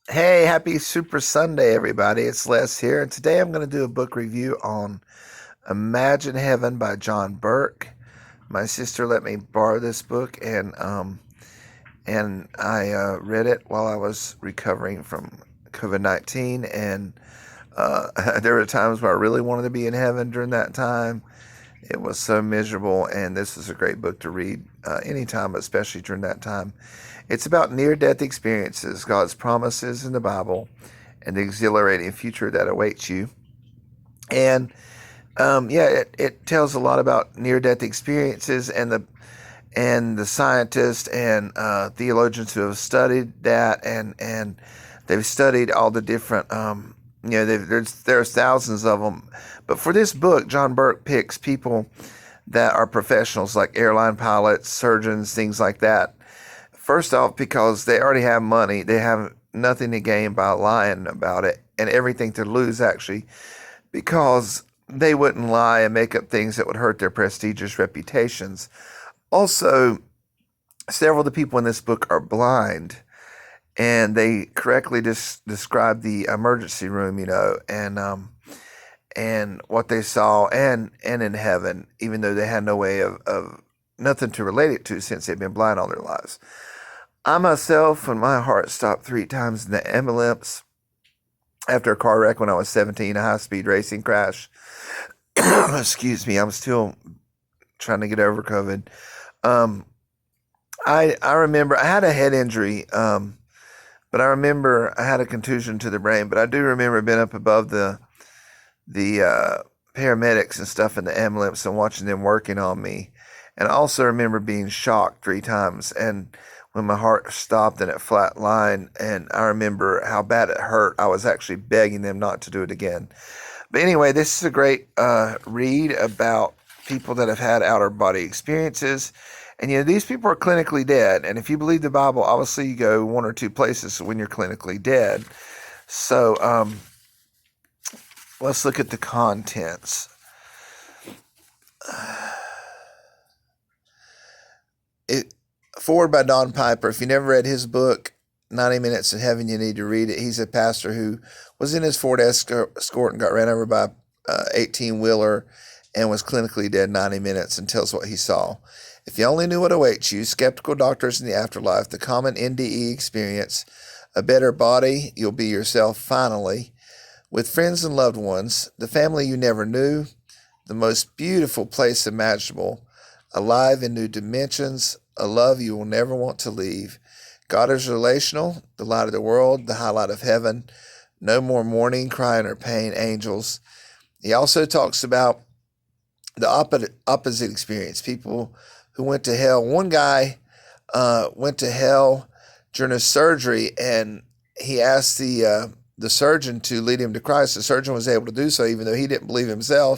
Hey, happy Super Sunday, everybody. It's Les here, and today I'm going to do a book review on Imagine Heaven by John Burke. My sister let me borrow this book, and I read it while I was recovering from COVID-19, and there were times where I really wanted to be in heaven during that time. It was so miserable, and this is a great book to read anytime, but especially during that time. It's about near death experiences, God's promises in the Bible, and the exhilarating future that awaits you. And it tells a lot about near death experiences and the scientists and theologians who have studied that, and they've studied all the different there's thousands of them, but for this book, John Burke picks people that are professionals like airline pilots, surgeons, things like that. First off, because they already have money, they have nothing to gain by lying about it, and everything to lose actually, because they wouldn't lie and make up things that would hurt their prestigious reputations. Also, several of the people in this book are blind, and they correctly describe the emergency room, and what they saw, and in heaven, even though they had no way of nothing to relate it to since they've been blind all their lives. I myself, when my heart stopped 3 times in the ambulance after a car wreck when I was 17, a high-speed racing crash. Excuse me, I'm still trying to get over COVID. Um, I remember I had a head injury, but I remember I had a contusion to the brain. But I do remember being up above the paramedics and stuff in the ambulance and watching them working on me. And I also remember being shocked 3 times, and when my heart stopped and it flatlined, and I remember how bad it hurt. I was actually begging them not to do it again. But anyway, this is a great read about people that have had outer body experiences. And these people are clinically dead. And if you believe the Bible, obviously you go one or two places when you're clinically dead. So let's look at the contents. It Forward by Don Piper. If you never read his book, 90 Minutes in Heaven, you need to read it. He's a pastor who was in his Ford Escort and got ran over by 18-wheeler and was clinically dead 90 minutes, and tells what he saw. If you only knew what awaits you, skeptical doctors in the afterlife, the common NDE experience, a better body, you'll be yourself finally, with friends and loved ones, the family you never knew, the most beautiful place imaginable, alive in new dimensions, a love you will never want to leave. God is relational, the light of the world, the highlight of heaven, no more mourning, crying, or pain, angels. He also talks about the opposite experience, people who went to hell. One guy went to hell during a surgery, and he asked the surgeon to lead him to Christ. The surgeon was able to do so, even though he didn't believe himself.